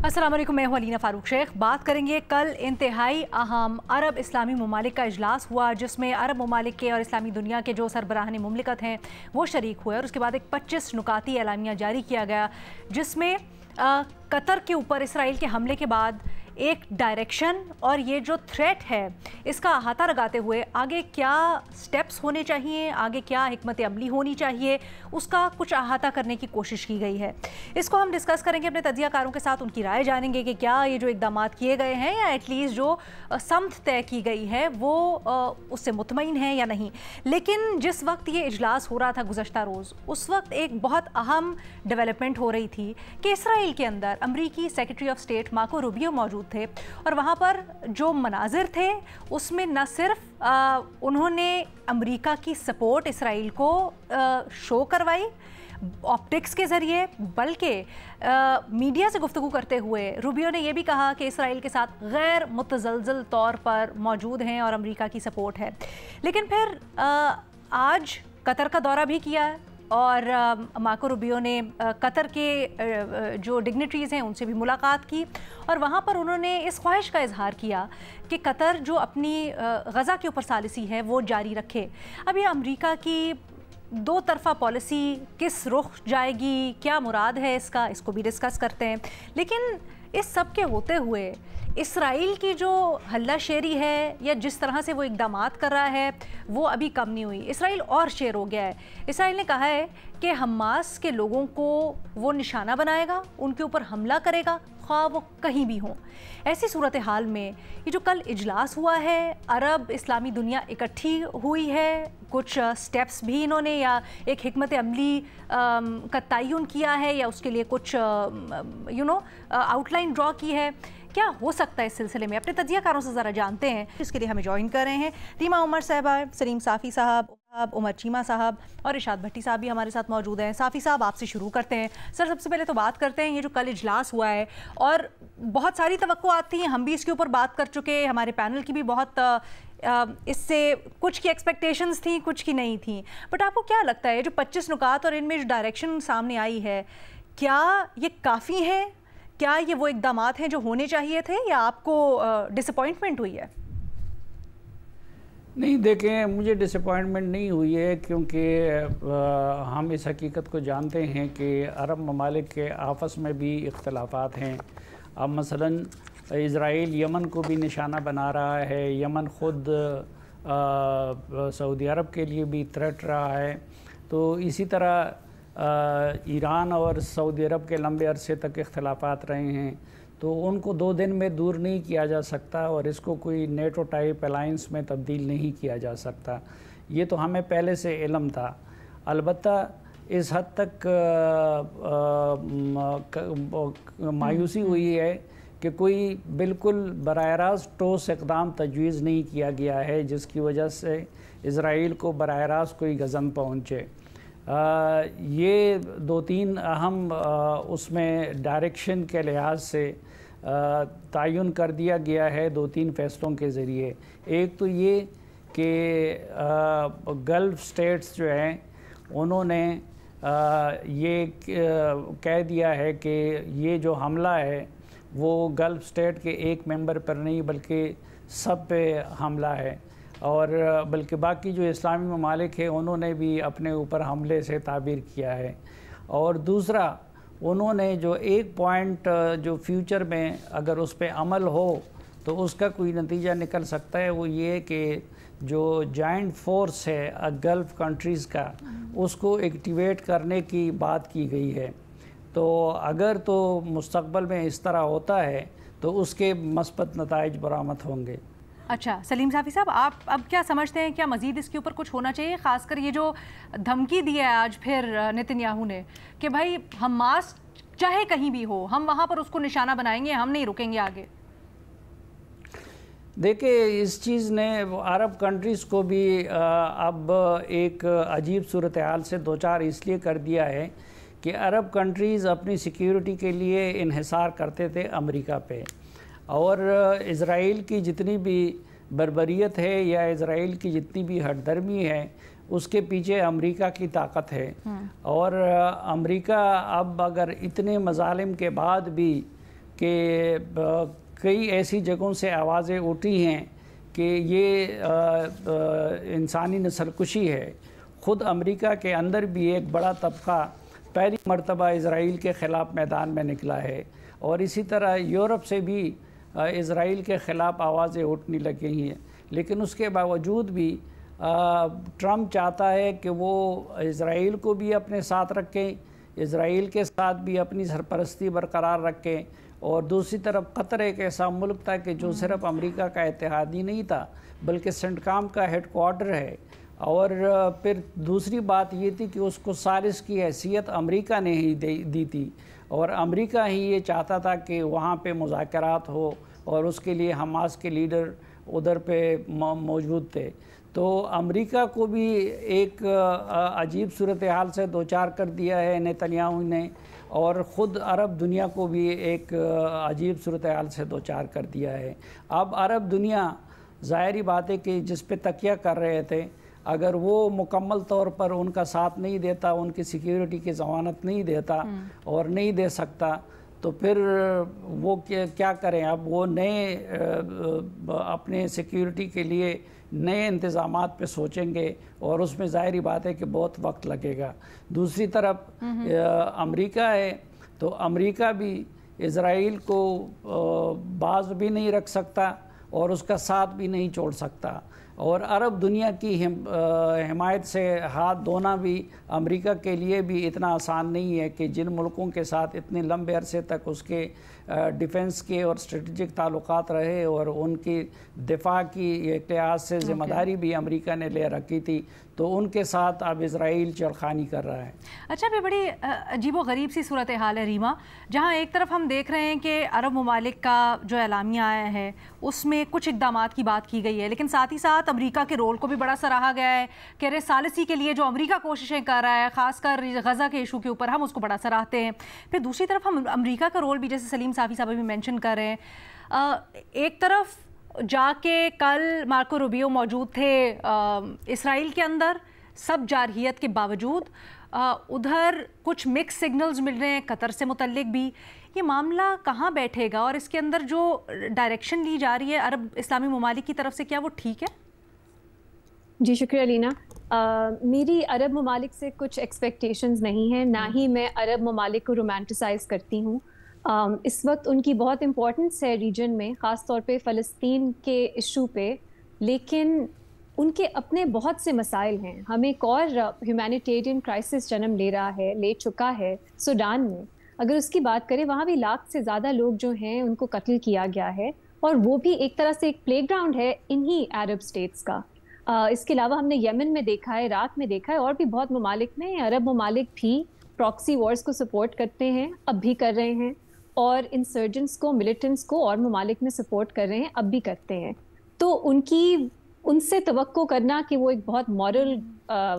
अस्सलाम वालेकुम, मैं हूं अलीना फ़ारूक शेख। बात करेंगे कल इंतहाई अहम अरब इस्लामी ममालिक का इजलास हुआ, जिसमें अरब ममालिक के और इस्लामी दुनिया के जो सरबराहान मुमलिकत हैं वो शरीक हुए, और उसके बाद एक 25 नुकाती एलामिया जारी किया गया, जिसमें कतर के ऊपर इसराइल के हमले के बाद एक डायरेक्शन और ये जो थ्रेट है इसका अहाता लगाते हुए आगे क्या स्टेप्स होने चाहिए, आगे क्या हिकमत अमली होनी चाहिए, उसका कुछ अहाता करने की कोशिश की गई है। इसको हम डिस्कस करेंगे अपने तज्ज़ियाकारों के साथ, उनकी राय जानेंगे कि क्या ये जो इक़दाम किए गए हैं या एटलीस्ट जो समत तय की गई है वो उससे मुतमईन है या नहीं। लेकिन जिस वक्त ये इजलास हो रहा था गुज़श्ता रोज़, उस वक्त एक बहुत अहम डेवलपमेंट हो रही थी कि इसराइल के अंदर अमरीकी secretary of state Marco Rubio मौजूद थे, और वहाँ पर जो मनाजिर थे उसमें न सिर्फ उन्होंने अमेरिका की सपोर्ट इसराइल को शो करवाई ऑप्टिक्स के ज़रिए, बल्कि मीडिया से गुफ्तगू करते हुए रूबियो ने यह भी कहा कि इसराइल के साथ गैर मुतज़लज़ल तौर पर मौजूद हैं और अमेरिका की सपोर्ट है। लेकिन फिर आज कतर का दौरा भी किया है, और मार्को रूबियो ने कतर के जो डिग्निटरीज़ हैं उनसे भी मुलाकात की, और वहाँ पर उन्होंने इस ख्वाहिश का इजहार किया कि कतर जो अपनी गज़ा के ऊपर सालिसी है वो जारी रखे। अब ये अमेरिका की दो तरफ़ा पॉलिसी किस रुख जाएगी, क्या मुराद है इसका, इसको भी डिस्कस करते हैं। लेकिन इस सब के होते हुए इसराइल की जो हल्ला शेरी है या जिस तरह से वो इक़दामात कर रहा है वो अभी कम नहीं हुई। इसराइल और शेर हो गया है। इसराइल ने कहा है कि हमास के लोगों को वो निशाना बनाएगा, उनके ऊपर हमला करेगा, ख्वाह वो कहीं भी हों। ऐसी सूरत हाल में ये जो कल इजलास हुआ है, अरब इस्लामी दुनिया इकट्ठी हुई है, कुछ स्टेप्स भी इन्होंने या एक हिकमत अमली का तयन किया है या उसके लिए कुछ आउटलाइन ड्रॉ की है। क्या हो सकता है इस सिलसिले में, अपने तज्ज़ियाकारों से ज़रा जानते हैं। इसके लिए हमें ज्वाइन कर रहे हैं रीमा उमर साहबा, सलीम साफ़ी साहब, उमर चीमा साहब और इरशाद भट्टी साहब भी हमारे साथ मौजूद हैं। साफ़ी साहब, आपसे शुरू करते हैं। सर, सबसे पहले तो बात करते हैं ये जो कल इजलास हुआ है, और बहुत सारी तवक्कुआत थी, हम भी इसके ऊपर बात कर चुके, हमारे पैनल की भी बहुत इससे कुछ की एक्सपेक्टेशंस थी, कुछ की नहीं थी। बट आपको क्या लगता है जो 25 नुकात और इनमें जो डायरेक्शन सामने आई है, क्या ये काफ़ी है? क्या ये वो इक़दामात हैं जो होने चाहिए थे, या आपको डिसअपॉइंटमेंट हुई है? नहीं, देखें, मुझे डिसअपॉइंटमेंट नहीं हुई है, क्योंकि हम इस हकीकत को जानते हैं कि अरब ममालिक के आपस में भी इख्तलाफात हैं। अब मसलन इज़राइल यमन को भी निशाना बना रहा है, यमन ख़ुद सऊदी अरब के लिए भी थ्रेट रहा है। तो इसी तरह ईरान और सऊदी अरब के लंबे अरसे तक इख्तलाफात रहे हैं, तो उनको 2 दिन में दूर नहीं किया जा सकता, और इसको कोई नेटो टाइप अलाइंस में तब्दील नहीं किया जा सकता। ये तो हमें पहले से इल्म था। अलबत्ता इस हद तक मायूसी हुई है कि कोई बिल्कुल बराह रास्त ठोस इक़दाम तजवीज़ नहीं किया गया है, जिसकी वजह से इज़राइल को बराह रास्त कोई गज़न पहुँचे। ये 2-3 अहम उसमें डायरेक्शन के लिहाज से तयन कर दिया गया है 2-3 फ़ैसलों के ज़रिए। एक तो ये कि गल्फ़ स्टेट्स जो हैं उन्होंने ये कह दिया है कि ये जो हमला है वो गल्फ़ स्टेट के एक मेंबर पर नहीं बल्कि सब पे हमला है, और बल्कि बाकी जो इस्लामी ममालिक है उन्होंने भी अपने ऊपर हमले से ताबीर किया है। और दूसरा, उन्होंने जो एक पॉइंट जो फ्यूचर में अगर उस पर अमल हो तो उसका कोई नतीजा निकल सकता है, वो ये कि जो जॉइंट फोर्स है गल्फ़ कंट्रीज़ का, उसको एक्टिवेट करने की बात की गई है। तो अगर तो मुस्तक़बल में इस तरह होता है तो उसके मस्बत नताइज बरामद होंगे। अच्छा, सलीम साफ़ी साहब, आप अब क्या समझते हैं, क्या मज़ीद इसके ऊपर कुछ होना चाहिए? ख़ासकर ये जो धमकी दी है आज फिर नेतन्याहू ने कि भाई हमास चाहे कहीं भी हो, हम वहाँ पर उसको निशाना बनाएंगे, हम नहीं रुकेंगे आगे। देखिए, इस चीज़ ने अरब कंट्रीज़ को भी अब एक अजीब सूरत हाल से दो चार इसलिए कर दिया है कि अरब कंट्रीज़ अपनी सिक्योरिटी के लिए इन्हिसार करते थे अमेरिका पे, और इज़राइल की जितनी भी بربریت ہے یا اسرائیل کی جتنی بھی ہٹ درمی ہے اس کے پیچھے امریکہ کی طاقت ہے. اور امریکہ اب اگر اتنے مظالم کے بعد بھی کہ کئی ایسی جگہوں سے آوازیں اٹھی ہیں کہ یہ انسانی نسل کشی ہے، خود امریکہ کے اندر بھی ایک بڑا طبقہ پہلی مرتبہ اسرائیل کے خلاف میدان میں نکلا ہے، اور اسی طرح یورپ سے بھی اسرائیل کے خلاف آوازیں اٹھنے لگی ہیں. لیکن اس کے باوجود بھی ٹرمپ چاہتا ہے کہ وہ اسرائیل کو بھی اپنے ساتھ رکھیں، اسرائیل کے ساتھ بھی اپنی سرپرستی برقرار رکھیں، اور دوسری طرف قطر ایک ایسا ملک تھا کہ جو صرف امریکہ کا اتحادی نہیں تھا بلکہ سینٹکام کا ہیڈ کوارٹر ہے. اور پھر دوسری بات یہ تھی کہ اس کو ثالث کی حیثیت امریکہ نے ہی دی تھی، اور امریکہ ہی یہ چاہتا تھا کہ وہاں پہ مذاکرات ہو، اور اس کے لیے حماس کے لیڈر ادھر پہ موجود تھے. تو امریکہ کو بھی ایک عجیب صورتحال سے دوچار کر دیا ہے نتنیاہو نے، اور خود عرب دنیا کو بھی ایک عجیب صورتحال سے دوچار کر دیا ہے. اب عرب دنیا ظاہری بات ہے کہ جس پہ تکیہ کر رہے تھے، اگر وہ مکمل طور پر ان کا ساتھ نہیں دیتا، ان کی سیکیورٹی کی ضمانت نہیں دیتا اور نہیں دے سکتا، تو پھر وہ کیا کریں؟ اب وہ نئے اپنے سیکیورٹی کے لیے نئے انتظامات پہ سوچیں گے، اور اس میں ظاہری بات ہے کہ بہت وقت لگے گا. دوسری طرف امریکہ ہے، تو امریکہ بھی اسرائیل کو باز بھی نہیں رکھ سکتا اور اس کا ساتھ بھی نہیں چھوڑ سکتا، اور عرب دنیا کی حمایت سے ہاتھ دھونا بھی امریکہ کے لیے بھی اتنا آسان نہیں ہے کہ جن ملکوں کے ساتھ اتنے لمبے عرصے تک اس کے ڈیفنس کے اور اسٹریٹجک تعلقات رہے اور ان کی دفاع کی ایک لحاظ سے ذمہ داری بھی امریکہ نے لے رکھی تھی، تو ان کے ساتھ اب اسرائیل چڑخانی کر رہا ہے. اچھا، بھی بڑی عجیب و غریب سی صورتحال ہے ریما، جہاں ایک طرف ہم دیکھ رہے ہیں کہ عرب ممالک کا جو اعلامیہ آیا ہے اس میں کچھ اقدامات کی بات کی گئی ہے، لیکن ساتھ ہی ساتھ امریکہ کے رول کو بھی بڑا سراہا گیا ہے کہ رسالسی کے لیے جو امریکہ کوششیں کر رہا ہے، خاص کر غزہ کے ایشو کے اوپر، ہم اس کو بڑا سراہتے ہیں. پھر دوسری طرف ہم امریکہ کا رول بھی، جیسے سلیم صافی صاحب بھی مینشن کر رہے ہیں، ایک طرف جا کے کل مارکو روبیو موجود تھے اسرائیل کے اندر سب جارحیت کے باوجود، ادھر کچھ مکس سگنلز مل رہے ہیں قطر سے متعلق بھی. یہ معاملہ کہاں بیٹھے گا، اور اس کے اندر جو ڈائریکشن لی جا رہی ہے عرب اسلامی ممالک کی طرف سے، کیا وہ ٹھیک ہے؟ جی شکریہ لینا. میری عرب ممالک سے کچھ ایکسپیکٹیشنز نہیں ہیں، نہ ہی میں عرب ممالک کو رومانٹیسائز کرتی ہوں. اس وقت ان کی بہت امپورٹنس ہے ریجن میں، خاص طور پہ فلسطین کے ایشو پہ، لیکن ان کے اپنے بہت سے مسائل ہیں. ہمیں ایک اور ہیومینیٹیرین کرائسس جنم لے چکا ہے سوڈان میں. اگر اس کی بات کریں، وہاں بھی 1 لاکھ سے زیادہ لوگ جو ہیں ان کو قتل کیا گیا ہے، اور وہ بھی ایک طرح سے ایک پلے گراؤنڈ ہے انہی عرب اسٹیٹس کا. اس کے علاوہ ہم نے یمن میں دیکھا ہے، عراق میں دیکھا ہے، اور بھی بہت ممالک میں. عرب ممالک بھی پراکسی وارز کو سپورٹ کرتے ہیں، اب بھی کر رہے ہیں، اور انسرجنٹس کو، ملیٹنٹس کو اور ممالک میں سپورٹ کر رہے ہیں، اب بھی کرتے ہیں. تو ان سے توقع کرنا کہ وہ ایک بہت مورل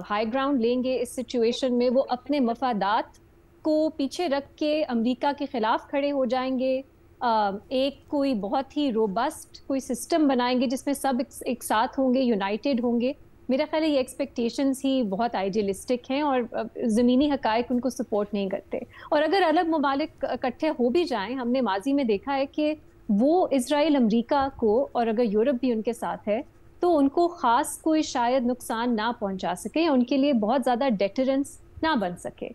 ہائی گراؤنڈ لیں گے اس سچویشن میں، وہ اپنے مفادات کو پیچھے رکھ کے امریکہ کے خلاف کھڑے ہو جائیں گے، ایک کوئی بہت ہی روبسٹ کوئی سسٹم بنائیں گے جس میں سب ایک ساتھ ہوں گے، یونائٹڈ ہوں گے. میرا خیال ہے یہ ایکسپیکٹیشنز ہی بہت آئیڈیلسٹک ہیں، اور زمینی حقائق ان کو سپورٹ نہیں کرتے. اور اگر الگ ممالک اکٹھے ہو بھی جائیں، ہم نے ماضی میں دیکھا ہے کہ وہ اسرائیل امریکہ کو، اور اگر یورپ بھی ان کے ساتھ ہے، تو ان کو خاص کوئی شاید نقصان نہ پہنچا سکے، ان کے لیے بہت زیادہ ڈیٹرنس نہ بن سکے.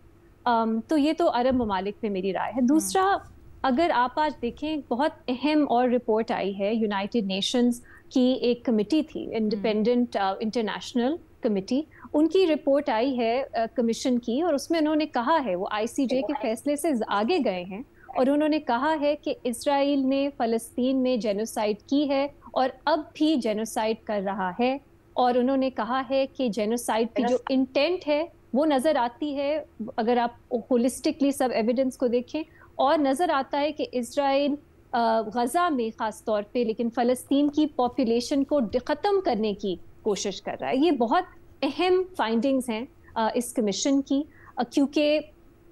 تو یہ تو عرب ممالک میں میری رائے ہے. دوسرا، اگر آپ آج دیکھیں، بہت اہم اور رپورٹ آئی ہے، یونائٹڈ نیشنز کی ایک کمیٹی تھی، انڈیپینڈنٹ انٹرنیشنل کمیٹی، ان کی رپورٹ آئی ہے کمیشن کی، اور اس میں انہوں نے کہا ہے، وہ ICJ کے فیصلے سے آگے گئے ہیں، اور انہوں نے کہا ہے کہ اسرائیل نے فلسطین میں جینوسائیڈ کی ہے اور اب بھی جینوسائیڈ کر رہا ہے. اور انہوں نے کہا ہے کہ جینوسائیڈ کی جو انٹینٹ ہے وہ نظر آتی ہے اگر آپ ہولسٹکلی سب ایویڈنس کو دیکھیں، اور نظر آتا ہے کہ اسرائیل غزہ میں خاص طور پہ، لیکن فلسطین کی پاپولیشن کو ختم کرنے کی کوشش کر رہا ہے. یہ بہت اہم فائنڈنگز ہیں اس کمیشن کی، کیونکہ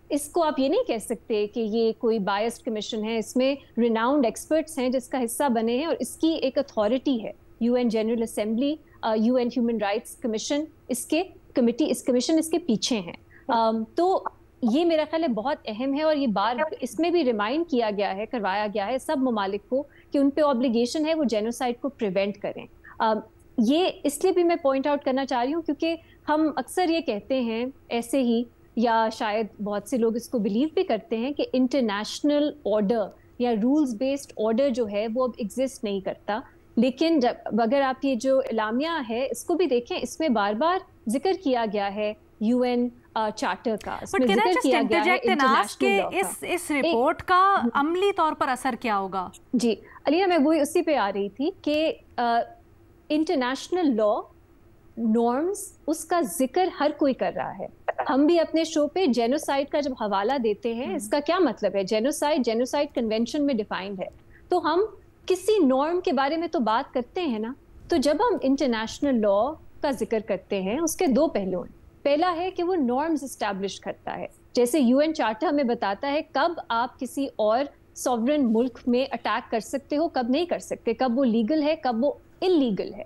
اس کو آپ یہ نہیں کہہ سکتے کہ یہ کوئی بائسڈ کمیشن ہے. اس میں ریناؤنڈ ایکسپرٹس ہیں جس کا حصہ بنے ہیں، اور اس کی ایک اتھارٹی ہے. UN general assembly, UN human rights commission, इसके कमिटी, इस कमीशन इसके पीछे हैं। तो ये मेरा ख्याल है बहुत अहम है, और ये बार इसमें भी रिमाइंड किया गया है, करवाया गया है सब ममालिक को कि उन पे ऑब्लिगेशन है वो जेनोसाइड को प्रिवेंट करें। ये इसलिए भी मैं पॉइंट आउट करना चाह रही हूँ क्योंकि हम अक्सर ये कहते हैं ऐसे ही, या शायद बहुत से लोग इसको बिलीव भी करते हैं कि इंटरनेशनल ऑर्डर या रूल्स बेस्ड ऑर्डर जो है वो अब एग्जिस्ट नहीं करता। लेकिन जब अगर आप ये जो एलामिया है इसको भी देखें, इसमें बार बार जिक्र किया गया है UN चार्टर का, इसमें जिक्र किया गया है इंटरनेशनल लॉ का। इस रिपोर्ट का अमली तौर पर असर क्या होगा? जी अलीना, मैं वही उसी पे आ रही थी कि इंटरनेशनल लॉ नॉर्म्स, उसका जिक्र हर कोई कर रहा है। हम भी अपने शो पे जेनोसाइड का जब हवाला देते हैं, इसका क्या मतलब है? जेनोसाइड कन्वेंशन में डिफाइंड है, तो हम किसी नॉर्म के बारे में तो बात करते हैं ना। तो जब हम इंटरनेशनल लॉ का जिक्र करते हैं, उसके दो पहलू हैं। पहला है कि वो नॉर्म्स इस्टेब्लिश करता है, जैसे UN चार्टर हमें बताता है कब आप किसी और सॉवरेन मुल्क में अटैक कर सकते हो, कब नहीं कर सकते, कब वो लीगल है, कब वो इलीगल है।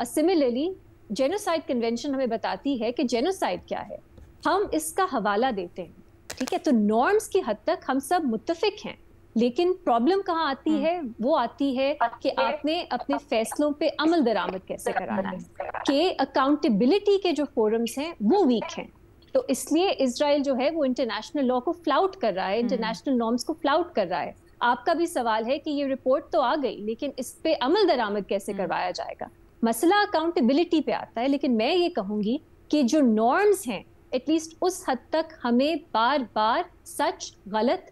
सिमिलरली जेनोसाइड कन्वेंशन हमें बताती है कि जेनोसाइड क्या है, हम इसका हवाला देते हैं, ठीक है। तो नॉर्म्स की हद तक हम सब मुत्तफिक हैं, लेकिन प्रॉब्लम कहाँ आती है? वो आती है कि आपने अपने फैसलों पे अमल दरामद कैसे कराना है, कि अकाउंटेबिलिटी के जो फोरम्स हैं वो वीक हैं। तो इसलिए इजराइल जो है वो इंटरनेशनल लॉ को फ्लाउट कर रहा है, इंटरनेशनल नॉर्म्स को फ्लाउट कर रहा है। आपका भी सवाल है कि ये रिपोर्ट तो आ गई, लेकिन इस पे अमल दरामद कैसे करवाया जाएगा? मसला अकाउंटेबिलिटी पे आता है। लेकिन मैं ये कहूंगी कि जो नॉर्म्स हैं, एटलीस्ट उस हद तक हमें बार बार सच गलत,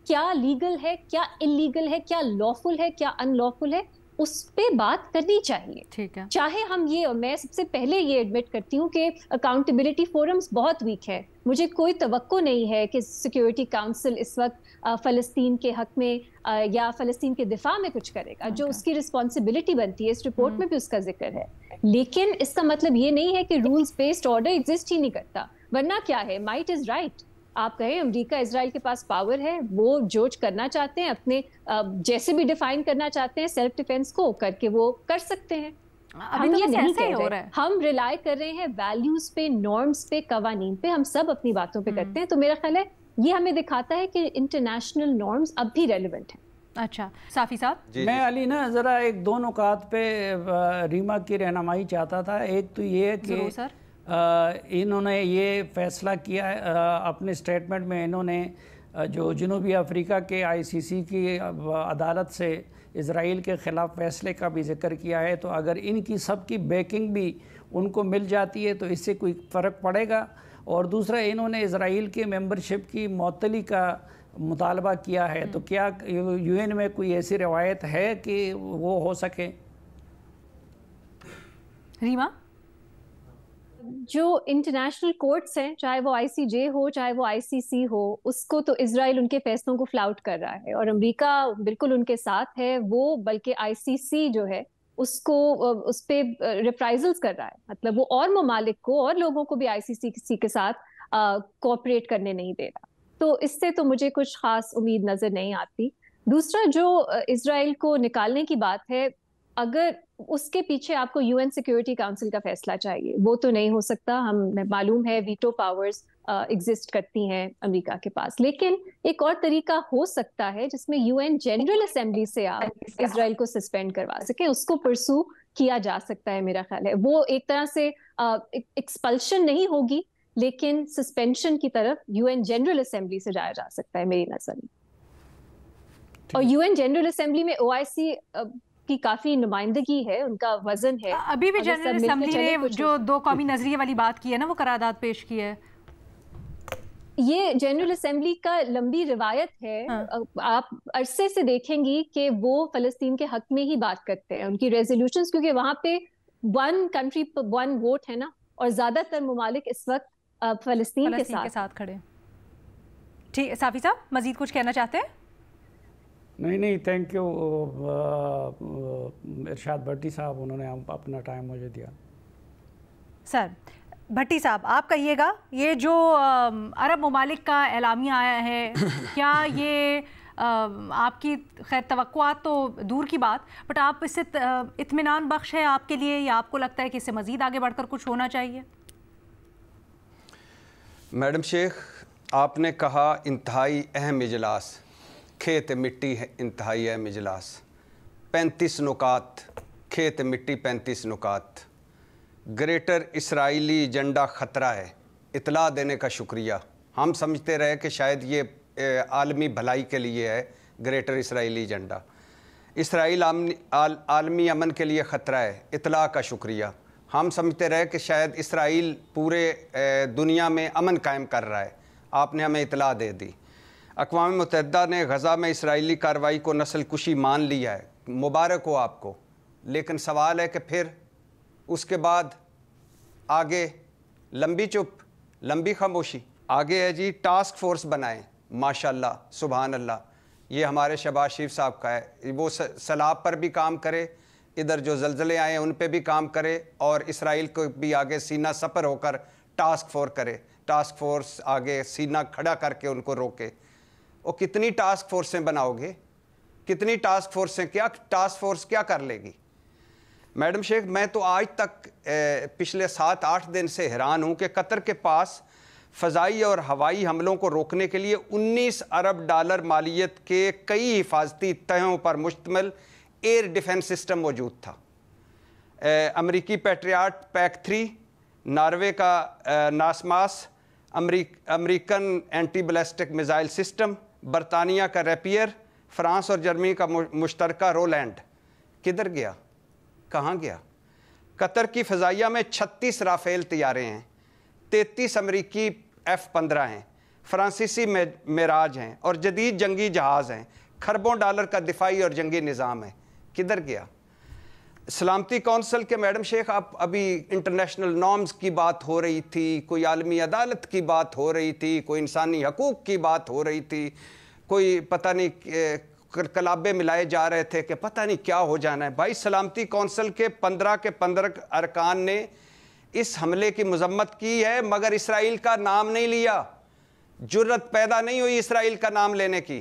क्या लीगल है, क्या इलीगल है, क्या लॉफुल है, क्या अनलॉफुल है, उस पे बात करनी चाहिए। ठीक है। चाहे हम ये, और मैं सबसे पहले ये एडमिट करती हूँ कि अकाउंटेबिलिटी फोरम्स बहुत वीक है। मुझे कोई तवक्को नहीं है कि सिक्योरिटी काउंसिल इस वक्त फ़लस्तीन के हक में या फ़लस्तीन के दिफा में कुछ करेगा, जो उसकी रिस्पॉन्सिबिलिटी बनती है। इस रिपोर्ट में भी उसका जिक्र है, लेकिन इसका मतलब ये नहीं है कि रूल्स बेस्ड ऑर्डर एग्जिस्ट ही नहीं करता। वरना क्या है, माइट इज राइट। आप कहें अमेरिका इजराइल के पास पावर है, वो जो करना चाहते हैं, अपने जैसे भी डिफाइन करना चाहते हैं सेल्फ डिफेंस को करके वो कर सकते हैं। हम ये नहीं कह रहे, हम रिलाई कर रहे हैं वैल्यूज पे, नॉर्म्स पे, कवानीन पे, हम सब अपनी बातों पे करते हैं। तो मेरा ख्याल है ये हमें दिखाता है कि इंटरनेशनल नॉर्म्स अब भी रेलिवेंट हैं। अच्छा साफी साहब, मैं अली ना ज़रा एक दो नुकात पे रीमा की रहनुमाई चाहता था। एक तो ये है कि इन्होंने ये फ़ैसला किया है अपने स्टेटमेंट में, इन्होंने जो जनूबी अफ्रीका के ICC की अदालत से इज़राइल के ख़िलाफ़ फ़ैसले का भी जिक्र किया है। तो अगर इनकी सब की बैकिंग भी उनको मिल जाती है तो इससे कोई फ़र्क पड़ेगा। और दूसरा, इन्होंने इज़राइल के मेंबरशिप की मुअत्तली का मुतालबा किया है। तो क्या UN में कोई ऐसी रवायत है कि वो हो सके? रीमा, जो इंटरनेशनल कोर्ट्स हैं, चाहे वो ICJ हो चाहे वो ICC हो, उसको तो इजराइल उनके फैसलों को फ्लाउट कर रहा है और अमेरिका बिल्कुल उनके साथ है। वो बल्कि ICC जो है उसको उस पे रिप्राइजल्स कर रहा है, मतलब वो और ममालिक को और लोगों को भी ICC के साथ कोऑपरेट करने नहीं दे रहा। तो इससे तो मुझे कुछ खास उम्मीद नजर नहीं आती। दूसरा, जो इजराइल को निकालने की बात है, अगर उसके पीछे आपको UN सिक्योरिटी काउंसिल का फैसला चाहिए, वो तो नहीं हो सकता। हमें मालूम है वीटो पावर्स एग्जिस्ट करती हैं अमेरिका के पास, लेकिन एक और तरीका हो सकता है जिसमें UN जनरल असेंबली से आप इजराइल को सस्पेंड करवा सकें, उसको परसू किया जा सकता है। मेरा ख्याल है वो एक तरह से एक्सपल्शन नहीं होगी, लेकिन सस्पेंशन की तरफ UN जनरल असेंबली से जाया जा सकता है मेरी नजर में। और UN जनरल असेंबली में OIC की काफी नुमाइंदगी है, उनका वजन है। अभी भी जनरल असेंबली ने जो दो कौमी नजरिए वाली बात की है ना, वो करारदाद पेश की है। ये जनरल असेंबली का लंबी रिवायत है। आप अरसे से देखेंगी कि वो फलस्तीन के हक में ही बात करते हैं, उनकी रेजोल्यूशंस, क्योंकि वहां पे वन कंट्री वन वोट है ना, और ज्यादातर ममालिक इस वक्त फलस्तीन के साथ खड़े। ठीक, साफी साहब मजीद कुछ कहना चाहते हैं? नहीं, थैंक यू इरशाद भट्टी साहब, उन्होंने अपना टाइम मुझे दिया। सर भट्टी साहब, आप कहिएगा, ये जो अरब ममालिक का एलामिया आया है, क्या ये آپ کی خیر توقعات تو دور کی بات، بٹ آپ اس سے اطمینان بخش ہے آپ کے لیے، یا آپ کو لگتا ہے کہ اس سے مزید آگے بڑھ کر کچھ ہونا چاہیے؟ میڈم شیخ، آپ نے کہا انتہائی اہم اجلاس، کھیت مٹی ہے انتہائی اہم اجلاس، 35 نکات، کھیت مٹی 35 نکات، گریٹر اسرائیلی ایجنڈا خطرہ ہے، اطلاع دینے کا شکریہ۔ ہم سمجھتے رہے کہ شاید یہ عالمی بھلائی کے لیے ہے گریٹر اسرائیلی ایجنڈا، اسرائیل عالمی امن کے لیے خطرہ ہے، اطلاع کا شکریہ۔ ہم سمجھتے رہے کہ شاید اسرائیل پورے دنیا میں امن قائم کر رہا ہے، آپ نے ہمیں اطلاع دے دی۔ اقوام متحدہ نے غزہ میں اسرائیلی کارروائی کو نسل کشی مان لیا ہے، مبارک ہو آپ کو، لیکن سوال ہے کہ پھر اس کے بعد آگے لمبی چپ، لمبی خاموشی۔ آگے ہے جی ٹاسک فورس بنائیں، ماشاءاللہ سبحان اللہ، یہ ہمارے شہباز شریف صاحب کا ہے، وہ سیلاب پر بھی کام کرے، ادھر جو زلزلے آئے ان پہ بھی کام کرے، اور اسرائیل کو بھی آگے سینہ سپر ہو کر ٹاسک فورس کرے، ٹاسک فورس آگے سینہ کھڑا کر کے ان کو روکے۔ اور کتنی ٹاسک فورسیں بناؤ گے؟ کتنی ٹاسک فورسیں؟ کیا ٹاسک فورس کیا کر لے گی؟ میڈم شیخ، میں تو آج تک پچھلے 7-8 دن سے حیران ہوں کہ قطر کے پاس فضائی اور ہوائی حملوں کو روکنے کے لیے 19 ارب ڈالر مالیت کے کئی حفاظتی تہوں پر مشتمل ایئر ڈیفنس سسٹم موجود تھا۔ امریکی پیٹریاٹ پیک 3، ناروے کا NASAMS, American anti ballistic missile system, برطانیہ کا ریپیئر، فرانس اور جرمنی کا مشترکہ رولینڈ کدھر گیا؟ کہاں گیا؟ قطر کی فضائیہ میں 36 رافیل طیارے ہیں، 33 امریکی F-15 ہیں، فرانسیسی میراج ہیں، اور جدید جنگی جہاز ہیں، کھربوں ڈالر کا دفاعی اور جنگی نظام ہے، کدھر گیا؟ سلامتی کونسل کے میڈم شیخ، آپ ابھی انٹرنیشنل نارمز کی بات ہو رہی تھی، کوئی عالمی عدالت کی بات ہو رہی تھی، کوئی انسانی حقوق کی بات ہو رہی تھی، کوئی پتہ نہیں کلابے ملائے جا رہے تھے کہ پتہ نہیں کیا ہو جانا ہے۔ بھائی سلامتی کونسل کے 15 ارکان نے اس حملے کی مذمت کی ہے، مگر اسرائیل کا نام نہیں لیا، جرت پیدا نہیں ہوئی اسرائیل کا نام لینے کی۔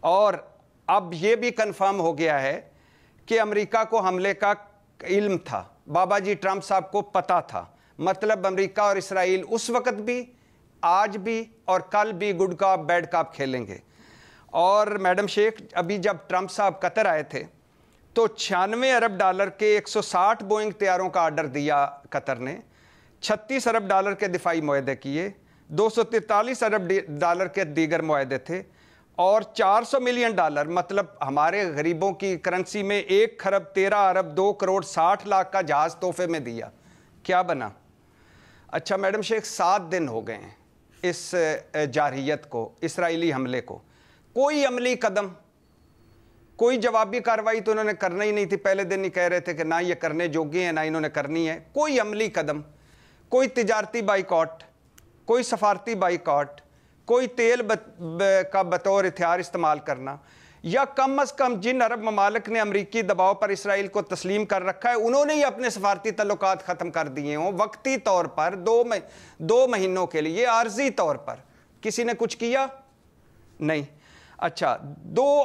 اور اب یہ بھی کنفرم ہو گیا ہے کہ امریکہ کو حملے کا علم تھا، بابا جی ٹرمپ صاحب کو پتہ تھا، مطلب امریکہ اور اسرائیل اس وقت بھی، آج بھی اور کل بھی گڈ کاپ بیڈ کاپ کھیلیں گے۔ اور میڈم شیخ، ابھی جب ٹرمپ صاحب قطر آئے تھے تو 96 ارب ڈالر کے 160 بوئنگ طیاروں کا آرڈر دیا قطر نے، 36 ارب ڈالر کے دفاعی معاہدے کیے، 243 ارب ڈالر کے دیگر معاہدے تھے، اور 400 ملین ڈالر مطلب ہمارے غریبوں کی کرنسی میں 1 خرب 13 ارب 2 کروڑ 60 لاکھ کا جہاز تحفے میں دیا۔ کیا بنا؟ اچھا میڈم شیخ، 7 دن ہو گئے ہیں اس جارحیت کو، اسرائیلی حملے کو، کوئی عملی قدم، کوئی جوابی کارروائی تو انہوں نے کرنا ہی نہیں تھی۔ پہلے دن ہی کہہ رہے تھے کہ نہ یہ کرنے جوگے ہیں، نہ انہوں نے کرنی ہے۔ کوئی عملی قدم، کوئی تجارتی بائیکاٹ، کوئی سفارتی بائیکاٹ، کوئی تیل کا بطور ہتھیار استعمال کرنا، یا کم از کم جن عرب ممالک نے امریکی دباؤ پر اسرائیل کو تسلیم کر رکھا ہے انہوں نے ہی اپنے سفارتی تعلقات ختم کر دیے ہوں، وقتی طور پر 2 مہینوں کے لیے، عارضی طور پر۔ کسی نے کچھ کیا؟ نہیں۔ اچھا، 2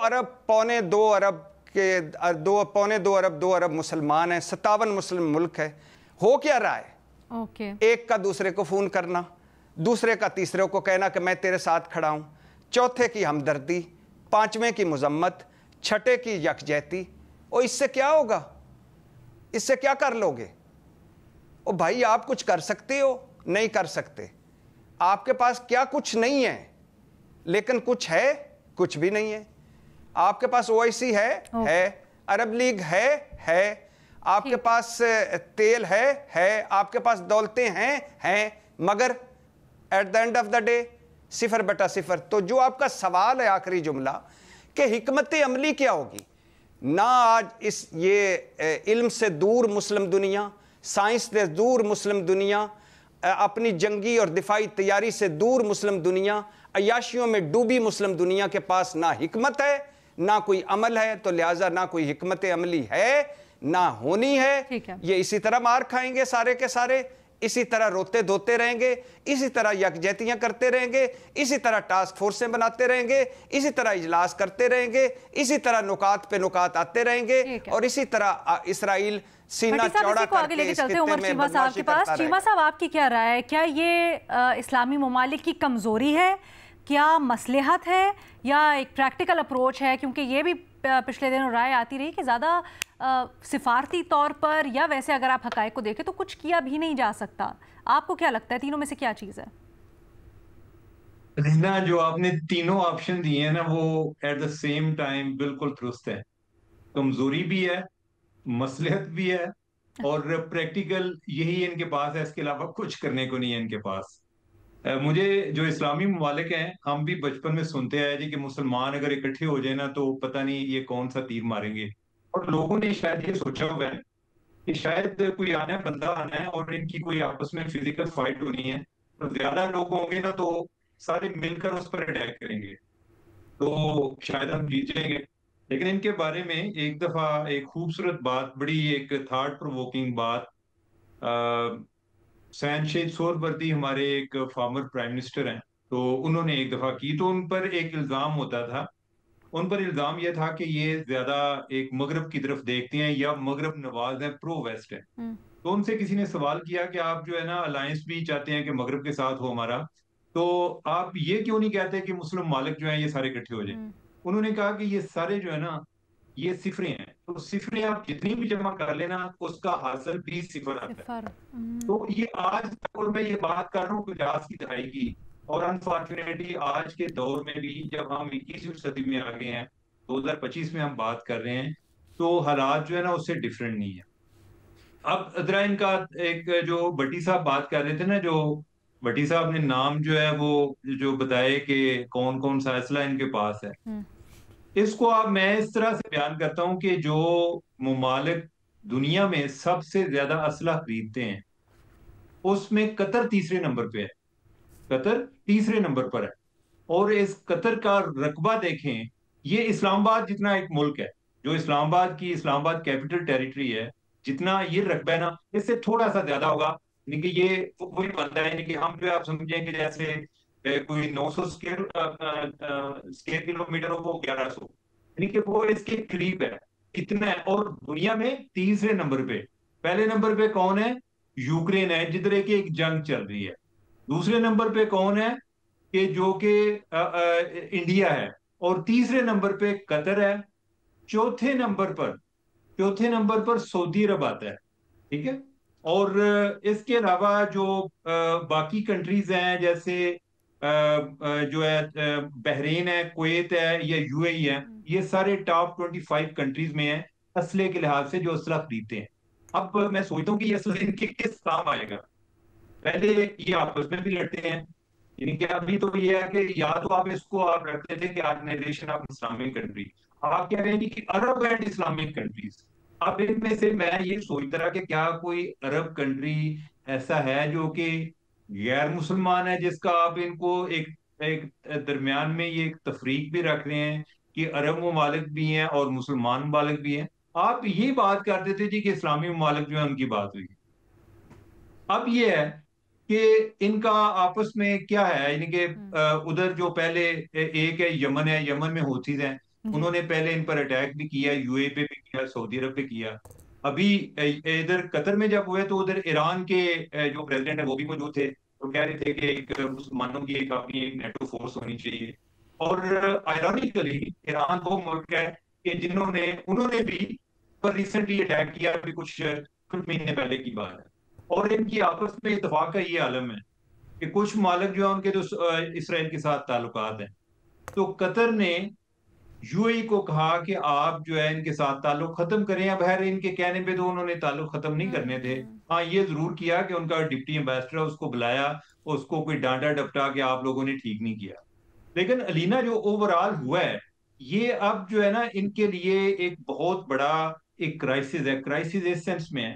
ارب مسلمان ہیں، 57 مسلم ملک ہے، ہو کیا رہا ہے؟ ایک کا دوسرے کو فون کرنا، دوسرے کا تیسرے کو کہنا کہ میں تیرے ساتھ کھڑا ہوں، چوتھے کی ہمدردی، 5ویں کی مذمت، 6 کی یکجہتی۔ اور اس سے کیا ہوگا؟ اس سے کیا کر لو گے؟ او بھائی، آپ کچھ کر سکتے ہو؟ نہیں کر سکتے۔ آپ کے پاس کیا کچھ نہیں ہے، لیکن کچھ ہے؟ کچھ بھی نہیں ہے۔ آپ کے پاس OIC ہے، عرب لیگ ہے، آپ کے پاس تیل ہے، آپ کے پاس دولتیں ہیں، مگر at the end of the day 0/0۔ تو جو آپ کا سوال ہے آخری جملہ کہ حکمت عملی کیا ہوگی، نہ آج یہ علم سے دور مسلم دنیا، سائنس سے دور مسلم دنیا، اپنی جنگی اور دفاعی تیاری سے دور مسلم دنیا، عیاشیوں میں ڈوبی مسلم دنیا کے پاس نہ حکمت ہے نہ کوئی عمل ہے، تو لہٰذا نہ کوئی حکمت عملی ہے، نہ ہونی ہے۔ یہ اسی طرح مار کھائیں گے سارے کے سارے، اسی طرح روتے دھوتے رہیں گے, اسی طرح یکجہتیاں کرتے رہیں گے, اسی طرح ٹاسک فورسیں بناتے رہیں گے, اسی طرح اجلاس کرتے رہیں گے, اسی طرح نکات پہ نکات آتے رہیں گے, اور اسی طرح اسرائیل سینہ چوڑا کر کے اس خطے میں بدماشی کرتا رہے گا. چیمہ صاحب آپ کی کیا رائے ہے؟ کیا یہ اسلامی ممالک کی کمزوری ہے, کیا مصلحت ہے, یا ایک پریکٹیکل اپروچ ہے؟ کیونکہ یہ بھی پچھلے دنوں رائے آتی رہی کہ زیادہ سفارتی طور پر یا ویسے اگر آپ حقائق کو دیکھیں تو کچھ کیا بھی نہیں جا سکتا. آپ کو کیا لگتا ہے تینوں میں سے کیا چیز ہے؟ رینا, جو آپ نے تینوں آپشن دیے ہیں نا وہ ایٹ دا سیم ٹائم بالکل درست ہے. کمزوری بھی ہے, مصلحت بھی ہے, اور پریکٹیکل یہی ان کے پاس ہے, اس کے علاوہ کچھ کرنے کو نہیں ہے ان کے پاس. مجھے جو اسلامی ممالک ہیں, ہم بھی بچپن میں سنتے آئے جی کہ مسلمان اگر اکٹھے ہو جائیں نا تو پتہ نہیں یہ کون سا تیر ماریں گے, اور لوگوں نے شاید یہ سوچا ہوا ہے کہ شاید کوئی آنا ہے, بندہ آنا ہے اور ان کی کوئی آپس میں فزیکل فائٹ ہونی ہے, اور زیادہ لوگ ہوں گے نا تو سارے مل کر اس پر اٹیک کریں گے تو شاید ہم جیت جائیں گے. لیکن ان کے بارے میں ایک دفعہ ایک خوبصورت بات, بڑی ایک تھاٹ پرووکنگ بات, شہید سہروردی ہمارے ایک فارمر پرائم منسٹر ہیں, تو انہوں نے ایک دفعہ کی, تو ان پر ایک الزام ہوتا تھا, ان پر الزام یہ تھا کہ یہ زیادہ ایک مغرب کی طرف دیکھتے ہیں یا مغرب نواز ہیں, پرو ویسٹ ہیں. تو ان سے کسی نے سوال کیا کہ آپ جو ہے نا الائنس بھی چاہتے ہیں کہ مغرب کے ساتھ ہو ہمارا, تو آپ یہ کیوں نہیں کہتے کہ مسلم ممالک جو ہیں یہ سارے اکٹھے ہو جائیں؟ انہوں نے کہا کہ یہ سارے جو ہے نا یہ صفریں ہیں, تو صفریں آپ جتنی بھی جمع کر لینا اس کا حاصل بھی صفر آتا ہے. تو یہ آج تک, اور میں یہ بات کر رہا ہوں پچاس کی دہائی کی, اور انفارچونیٹلی آج کے دور میں بھی جب ہم 21ویں صدی میں آ گئے ہیں, 2025 میں ہم بات کر رہے ہیں, تو حالات جو ہے نا اس سے ڈیفرنٹ نہیں ہے. اب ذرا ان کا ایک جو بٹی صاحب بات کر رہے تھے نا, جو بٹی صاحب نے نام جو ہے وہ جو بتائے کہ کون کون سا اسلحہ ان کے پاس ہے, اس کو اب میں اس طرح سے بیان کرتا ہوں کہ جو ممالک دنیا میں سب سے زیادہ اسلحہ خریدتے ہیں اس میں قطر تیسرے نمبر پہ ہے, قطر تیسرے نمبر پر ہے. اور اس قطر کا رقبہ دیکھیں, یہ اسلام آباد جتنا ایک ملک ہے, جو اسلام آباد کیپٹل ٹیریٹری ہے, جتنا یہ رقبہ ہے نا اس سے تھوڑا سا زیادہ ہوگا. یعنی کہ یہ وہی بنتا ہے, یعنی کہ ہم جو آپ سمجھیں کہ جیسے کوئی 900 اسکوائر کلومیٹر ہو وہ 1100, یعنی کہ وہ اس کے قریب ہے. کتنا ہے؟ اور دنیا میں تیسرے نمبر پہ, پہلے نمبر پہ کون ہے؟ یوکرین ہے جدھر ایک جنگ چل رہی ہے. دوسرے نمبر پہ کون ہے کہ جو کہ انڈیا ہے, اور تیسرے نمبر پہ قطر ہے. چوتھے نمبر پر سعودی عرب آتا ہے, ٹھیک ہے. اور اس کے علاوہ جو باقی کنٹریز ہیں جیسے جو ہے بحرین ہے, کویت ہے یا یو اے ای ہے, یہ سارے ٹاپ 25 کنٹریز میں ہیں اسلحے کے لحاظ سے جو اسلحہ خریدتے ہیں. اب میں سوچتا ہوں کہ یہ اسلحہ ان کے کس کام آئے گا. پہلے یہ آپس میں بھی لڑتے ہیں, یعنی کہ ابھی تو یہ ہے کہ یا تو آپ اس کو آپ رکھتے تھے کہ آرگنائزیشن آف اسلامک کنٹری, آپ کہہ رہے ہیں کہ عرب اینڈ اسلامک کنٹریز. اب ان میں سے میں یہ سوچتا رہا کہ کیا کوئی عرب کنٹری ایسا ہے جو کہ غیر مسلمان ہے, جس کا آپ ان کو ایک درمیان میں یہ ایک تفریق بھی رکھ رہے ہیں کہ عرب ممالک بھی ہیں اور مسلمان ممالک بھی ہیں. آپ یہ بات کرتے تھے جی کہ اسلامی ممالک جو ہے ان کی بات ہوئی. اب یہ ہے کہ ان کا آپس میں کیا ہے, یعنی کہ ادھر جو پہلے ایک ہے یمن ہے, یمن میں ہوتیز ہیں, انہوں نے پہلے ان پر اٹیک بھی کیا, یو اے پہ بھی کیا, سعودی عرب پہ کیا. ابھی ادھر قطر میں جب ہوئے تو ادھر ایران کے جو پریزیڈنٹ ہے وہ بھی موجود تھے, وہ کہہ رہے تھے کہ ایک مسلمانوں کی ایک اپنی ایک نیٹو فورس ہونی چاہیے. اور آئرونیکلی ایران وہ ملک ہے کہ انہوں نے بھی پر ریسنٹلی اٹیک کیا, ابھی کچھ مہینے پہلے کی بات ہے. اور ان کی آپس میں اتفاق کا یہ عالم ہے کہ کچھ ممالک جو ہیں ان کے تو اسرائیل کے ساتھ تعلقات ہیں, تو قطر نے یو اے ای کو کہا کہ آپ جو ہے ان کے ساتھ تعلق ختم کریں. اب خیر ان کے کہنے پہ تو انہوں نے تعلق ختم نہیں کرنے تھے, ہاں یہ ضرور کیا کہ ان کا ڈپٹی ایمبیسڈر اس کو بلایا, اس کو کوئی ڈانٹا ڈپٹا کہ آپ لوگوں نے ٹھیک نہیں کیا. لیکن علینا جو اوورآل ہوا ہے یہ اب جو ہے نا ان کے لیے ایک بہت بڑا ایک کرائسس ہے. کرائسس اس سینس میں ہے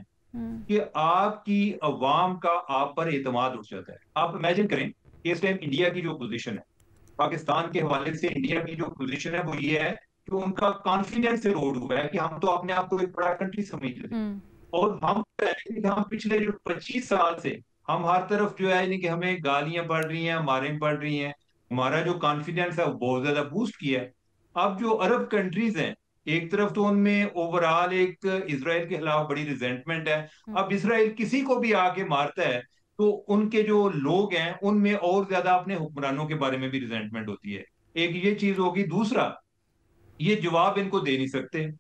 کہ آپ کی عوام کا آپ پر اعتماد اٹھ جاتا ہے. آپ امیجن کریں کہ اس ٹائم انڈیا کی جو پوزیشن ہے, پاکستان کے حوالے سے انڈیا کی جو پوزیشن ہے وہ یہ ہے کہ ان کا کانفیڈنس روڈ ہوا ہے کہ ہم تو اپنے آپ کو ایک بڑا کنٹری سمجھتے تھے, اور ہم پچھلے جو 25 سال سے हम हर तरफ जो है यानी कि हमें गालियां पड़ रही हैं, मारें पड़ रही हैं, हमारा जो कॉन्फिडेंस है वो बहुत ज्यादा बूस्ट किया है। अब जो अरब कंट्रीज हैं, एक तरफ तो उनमें ओवरऑल एक इसराइल के खिलाफ बड़ी रिजेंटमेंट है। अब इसराइल किसी को भी आके मारता है तो उनके जो लोग हैं उनमें और ज्यादा अपने हुक्मरानों के बारे में भी रिजेंटमेंट होती है। एक ये चीज होगी। दूसरा, ये जवाब इनको दे नहीं सकते।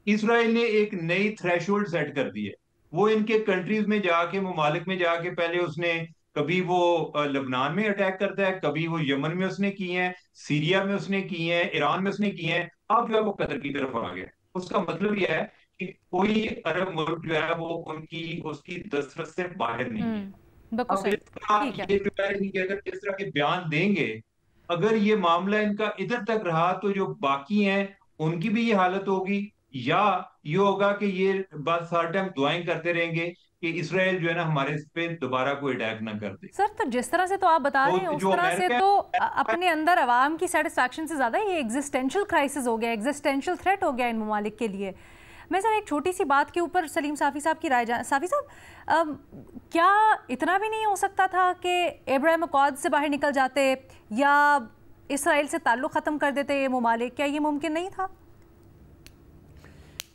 इसराइल ने एक नई थ्रेशोल्ड सेट कर दी है। वो इनके कंट्रीज में जाके, ममालिक में जाके, पहले उसने कभी वो लबनान में अटैक करता है, कभी वो यमन में उसने किए हैं, सीरिया में उसने किए हैं, ईरान में उसने किए हैं, अब जो है वो कतर की तरफ आ गया। उसका मतलब यह है कि कोई अरब मुल्क जो है वो उनकी उसकी दस्तरस से बाहर नहीं है। अब ये जो है कि अगर इस तरह के बयान देंगे, अगर ये मामला इनका इधर तक रहा तो जो बाकी हैं उनकी भी ये हालत होगी, या ये होगा कि ये बस हर टाइम दुआएं करते रहेंगे कि इसराइल जो है ना हमारे इस पे दोबारा कोई अटैक ना कर दे। सर, तो जिस तरह से तो आप बता रहे हैं उस तरह से तो अपने अंदर अवाम की सेटिस्फैक्शन से ज्यादा ये एग्जिस्टेंशियल क्राइसिस हो गया, एग्जिस्टेंशियल थ्रेट हो गया इन ममालिक के लिए। मैं सर एक छोटी सी बात के ऊपर सलीम साफ़ी साहब की राय साफ़ी साहब, क्या इतना भी नहीं हो सकता था कि अब्राहम अकॉर्ड से बाहर निकल जाते या इसराइल से ताल्लुक़ ख़त्म कर देते ये ममालिक? क्या ये मुमकिन नहीं था?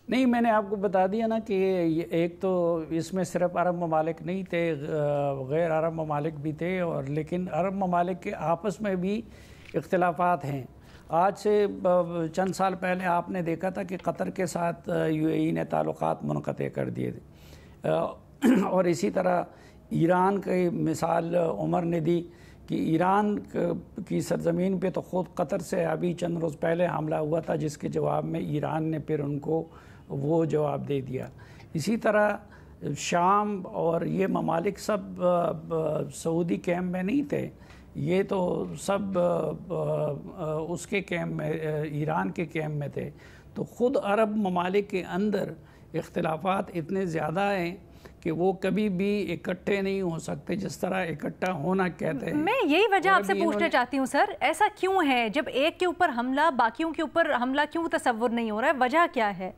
नहीं, मैंने आपको बता दिया ना कि एक तो इसमें सिर्फ अरब ममालिक नहीं थे, गैर अरब ममालिक भी थे, और लेकिन अरब ममालिक के आपस में भी इख्तिलाफात हैं। आज से चंद साल पहले आपने देखा था कि कतर के साथ यूएई ने ताल्लुकात मुनक़ते कर दिए थे, और इसी तरह ईरान की मिसाल उमर ने दी कि ईरान की सरजमीन पे तो ख़ुद कतर से अभी चंद रोज़ पहले हमला हुआ था, जिसके जवाब में ईरान ने फिर उनको वो जवाब दे दिया। इसी तरह शाम और ये ममालिक सब सऊदी कैम्प में नहीं थे, ये तो सब उसके कैम्प में, ईरान के कैम्प में थे। तो ख़ुद अरब ममालिक के अंदर इख्तिलाफात इतने ज़्यादा हैं कि वो कभी भी इकट्ठे नहीं हो सकते जिस तरह इकट्ठा होना कहते हैं। मैं यही वजह आपसे पूछना चाहती हूँ सर, ऐसा क्यों है जब एक के ऊपर हमला बाकियों के ऊपर हमला क्यों तसव्वुर नहीं हो रहा है? वजह क्या है?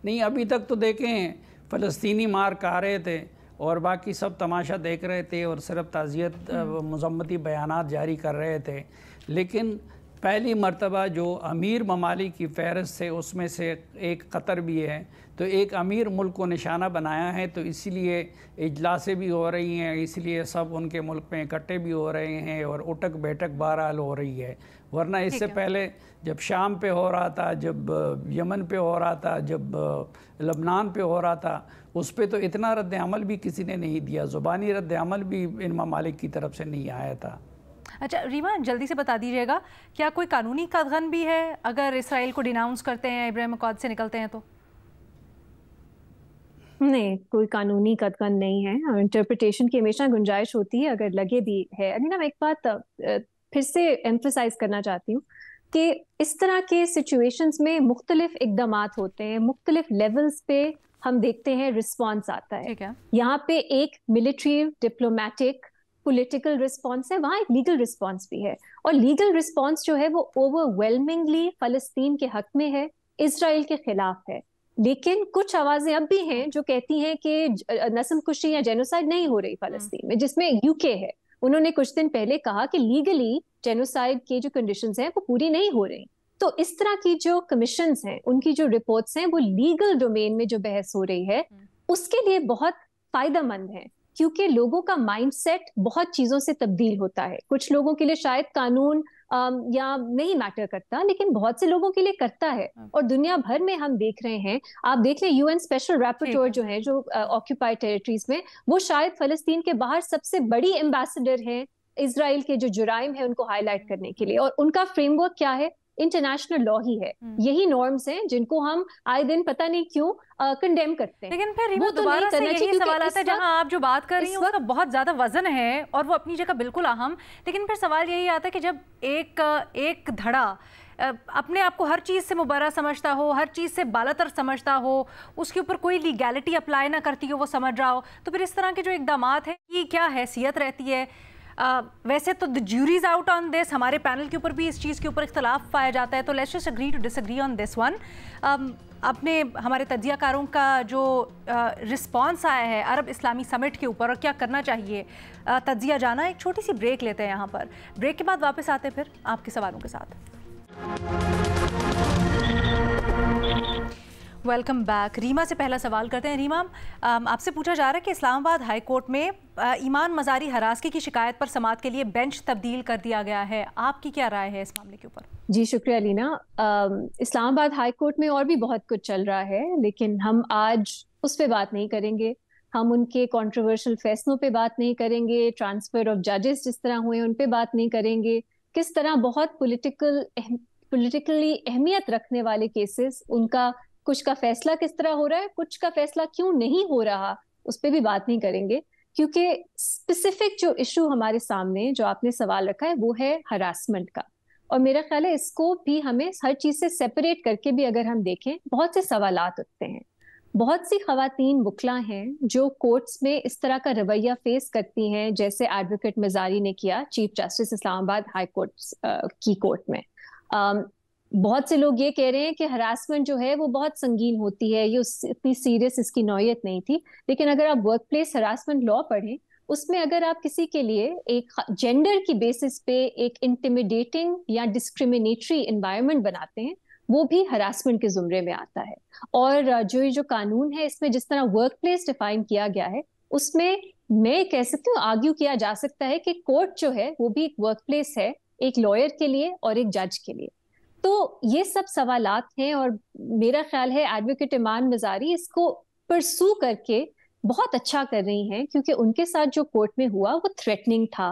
नहीं, अभी तक तो देखें फ़लस्तीनी मार खा रहे थे और बाकी सब तमाशा देख रहे थे और सिर्फ ताज़ियत मज़म्मती बयानात जारी कर रहे थे। लेकिन पहली मर्तबा जो अमीर ममालिक की फ़हरिस्त से उसमें से एक कतर भी है, तो एक अमीर मुल्क को निशाना बनाया है, तो इसीलिए इजलासें भी हो रही हैं, इसलिए सब उनके मुल्क में इकट्ठे भी हो रहे हैं और उठक बैठक बहरहाल हो रही है। वरना इससे पहले जब शाम पे हो रहा था, जब यमन पे हो रहा था, जब लबनान पे हो रहा था, उस पे तो इतना रद्द अमल भी किसी ने नहीं दिया, ज़ुबानी रद्द अमल भी इन ममालिक की तरफ से नहीं आया था। अच्छा रीमा, जल्दी से बता दीजिएगा, क्या कोई कानूनी कदगन भी है अगर इसराइल को डिनाउंस करते हैं, अब्राहम अकॉर्ड से निकलते हैं तो? नहीं, कोई कानूनी कदगन नहीं है। इंटरप्रिटेशन की हमेशा गुंजाइश होती है अगर लगे भी है। अनीना, मैं एक बात फिर से एम्फसाइज करना चाहती हूँ कि इस तरह के सिचुएशंस में मुख्तलिफ इकदामात होते हैं, मुख्तलिफ लेवल्स पे हम देखते हैं रिस्पॉन्स आता है। यहाँ पे एक मिलिट्री, डिप्लोमेटिक, पॉलिटिकल रिस्पॉन्स है, वहाँ एक लीगल रिस्पॉन्स भी है। और लीगल रिस्पॉन्स जो है वो ओवरवेलमिंगली फ़लस्तीन के हक में है, इसराइल के खिलाफ है। लेकिन कुछ आवाजें अब भी हैं जो कहती हैं कि नस्लकुशी या जेनोसाइड नहीं हो रही फ़लस्तीन में, जिसमें यूके है। उन्होंने कुछ दिन पहले कहा कि लीगली जेनोसाइड की जो कंडीशंस हैं वो पूरी नहीं हो रही। तो इस तरह की जो कमीशंस हैं, उनकी जो रिपोर्ट्स हैं, वो लीगल डोमेन में जो बहस हो रही है उसके लिए बहुत फायदेमंद है, क्योंकि लोगों का माइंडसेट बहुत चीजों से तब्दील होता है। कुछ लोगों के लिए शायद कानून या नहीं मैटर करता, लेकिन बहुत से लोगों के लिए करता है। और दुनिया भर में हम देख रहे हैं, आप देख लें यूएन स्पेशल रैपोर्टर जो है, जो ऑक्यूपाइड टेरिटरीज में, वो शायद फलस्तीन के बाहर सबसे बड़ी एम्बेसडर हैं इजराइल के जो जुराइम है उनको हाईलाइट करने के लिए। और उनका फ्रेमवर्क क्या है? इंटरनेशनल लॉ ही है, यही नॉर्म्स हैं जिनको हम आए दिन पता नहीं क्यों कंडेम करते हैं। लेकिन फिर वो दोबारा से यही सवाल आता है, जहां आप जो बात कर रही हैं उसका बहुत ज्यादा वजन है और वो अपनी जगह बिल्कुल अहम, लेकिन फिर सवाल यही आता है कि जब एक धड़ा अपने आप को हर चीज़ से मुबर्रा समझता हो, हर चीज़ से बालातर समझता हो, उसके ऊपर कोई लीगैलिटी अप्लाई ना करती हो, वो समझ रहा हो, तो फिर इस तरह के जो इकदामात हैं, ये क्या हैसियत रहती है? वैसे तो the juries out on this, हमारे पैनल के ऊपर भी इस चीज़ के ऊपर इख्तलाफ पाया जाता है, तो let's just agree to disagree on this one. अपने हमारे तज्जियाकारों का जो रिस्पॉन्स आया है अरब इस्लामी समिट के ऊपर और क्या करना चाहिए, तज्जिया जाना। एक छोटी सी ब्रेक लेते हैं यहाँ पर, ब्रेक के बाद वापस आते हैं फिर आपके सवालों के साथ। Welcome back. रीमा से पहला सवाल करते हैं। रीमा, आपसे पूछा जा रहा है कि इस्लामाबाद हाई कोर्ट में ईमान मजारी हरासगी की शिकायत पर समाअत के लिए बेंच तब्दील कर दिया गया है, आपकी क्या राय है इस मामले के ऊपर? जी शुक्रिया लीना। इस्लामाबाद हाई कोर्ट में और भी बहुत कुछ चल रहा है, लेकिन हम आज उस पर बात नहीं करेंगे। हम उनके कंट्रोवर्शियल फैसलों पे बात नहीं करेंगे, ट्रांसफर ऑफ जजेस जिस तरह हुए उन पे बात नहीं करेंगे, किस तरह बहुत पॉलिटिकली अहमियत रखने वाले केसेस, उनका कुछ का फैसला किस तरह हो रहा है, कुछ का फैसला क्यों नहीं हो रहा, उस पर भी बात नहीं करेंगे। क्योंकि स्पेसिफिक जो इशू हमारे सामने जो आपने सवाल रखा है वो है हरासमेंट का, और मेरा ख्याल है इसको भी हमें हर चीज से सेपरेट करके भी अगर हम देखें, बहुत से सवालात उठते हैं। बहुत सी खवातीन वकला हैं जो कोर्ट्स में इस तरह का रवैया फेस करती हैं, जैसे एडवोकेट मजारी ने किया chief justice Islamabad high court की कोर्ट में। बहुत से लोग ये कह रहे हैं कि हरासमेंट जो है वो बहुत संगीन होती है, ये इतनी सीरियस इसकी नौयत नहीं थी। लेकिन अगर आप वर्क प्लेस हरासमेंट लॉ पढ़ें, उसमें अगर आप किसी के लिए एक जेंडर की बेसिस पे एक इंटिमिडेटिंग या डिस्क्रिमिनेटरी एनवायरनमेंट बनाते हैं, वो भी हरासमेंट के जुमरे में आता है। और जो कानून है इसमें जिस तरह वर्क प्लेस डिफाइन किया गया है, उसमें मैं कह सकती हूँ, आर्ग्यू किया जा सकता है कि कोर्ट जो है वो भी एक वर्क प्लेस है, एक लॉयर के लिए और एक जज के लिए। तो ये सब सवालात हैं, और मेरा ख्याल है एडवोकेट ईमान मजारी इसको परसू करके बहुत अच्छा कर रही हैं, क्योंकि उनके साथ जो कोर्ट में हुआ वो थ्रेटनिंग था।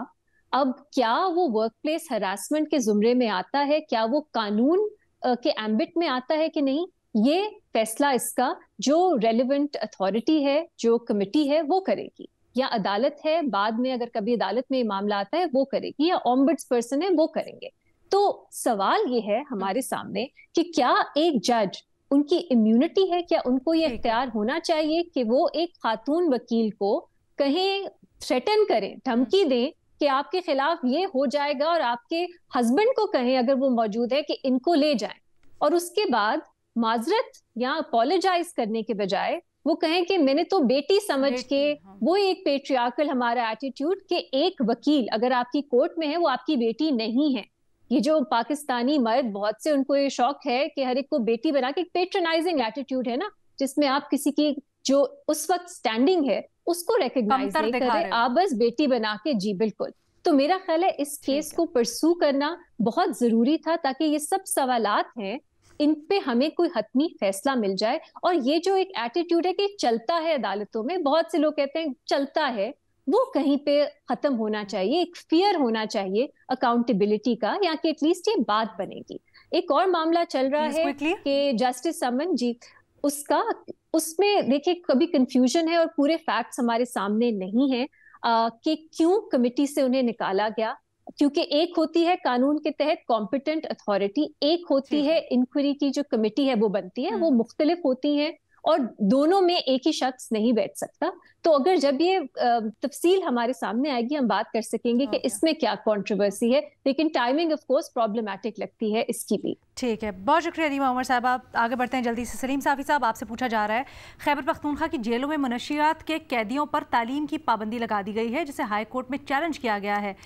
अब क्या वो वर्क प्लेस हरासमेंट के जुमरे में आता है, क्या वो कानून के एम्बिट में आता है कि नहीं, ये फैसला इसका जो रेलिवेंट अथॉरिटी है, जो कमिटी है, वो करेगी, या अदालत है, बाद में अगर कभी अदालत में मामला आता है वो करेगी, या ऑम्बड्स पर्सन है वो करेंगे। तो सवाल ये है हमारे सामने कि क्या एक जज, उनकी इम्यूनिटी है, क्या उनको ये इख्तियार होना चाहिए कि वो एक खातून वकील को कहें, थ्रेटन करें, धमकी दें कि आपके खिलाफ ये हो जाएगा, और आपके हस्बैंड को कहें अगर वो मौजूद है कि इनको ले जाएं, और उसके बाद माजरत या अपोलोजाइज करने के बजाय वो कहें कि मैंने तो बेटी समझ के, वो एक पेट्रियार्कल हमारा एटीट्यूड कि एक वकील अगर आपकी कोर्ट में है वो आपकी बेटी नहीं है। ये जो पाकिस्तानी मर्द बहुत से, उनको ये शौक है कि हर एक को बेटी बना के, एक पेट्रनाइजिंग एटीट्यूड है ना, जिसमें आप किसी की जो उस वक्त स्टैंडिंग है उसको रिकॉग्नाइज नहीं कर रहे, आप बस बेटी बना के। जी बिल्कुल। तो मेरा ख्याल है इस केस को परसू करना बहुत जरूरी था, ताकि ये सब सवालात हैं इन पे हमें कोई हतमी फैसला मिल जाए। और ये जो एक एटीट्यूड है कि चलता है अदालतों में, बहुत से लोग कहते हैं चलता है, वो कहीं पे खत्म होना चाहिए। एक फियर होना चाहिए अकाउंटेबिलिटी का, या कि एटलीस्ट ये बात बनेगी। एक और मामला चल रहा है कि जस्टिस समन जी, उसमें देखिए कभी कंफ्यूजन है और पूरे फैक्ट्स हमारे सामने नहीं है कि क्यों कमिटी से उन्हें निकाला गया। क्योंकि एक होती है कानून के तहत कॉम्पिटेंट अथॉरिटी, एक होती है इंक्वायरी की जो कमेटी है वो बनती है, वो मुख्तलिफ होती है, और दोनों में एक ही शख्स नहीं बैठ सकता। तो अगर जब ये तफसील हमारे सामने आएगी, हम बात कर सकेंगे कि इसमें क्या कंट्रोवर्सी है, लेकिन टाइमिंग ऑफ कोर्स प्रॉब्लमैटिक लगती है इसकी भी। ठीक है, बहुत शुक्रिया रीमा उमर साहब। आप आगे बढ़ते हैं जल्दी से। सलीम साफी साहब, आपसे पूछा जा रहा है, खैबर पख्तूनख्वा की जेलों में मुनशियात के कैदियों पर तालीम की पाबंदी लगा दी गई है, जिसे हाई कोर्ट में चैलेंज किया गया है,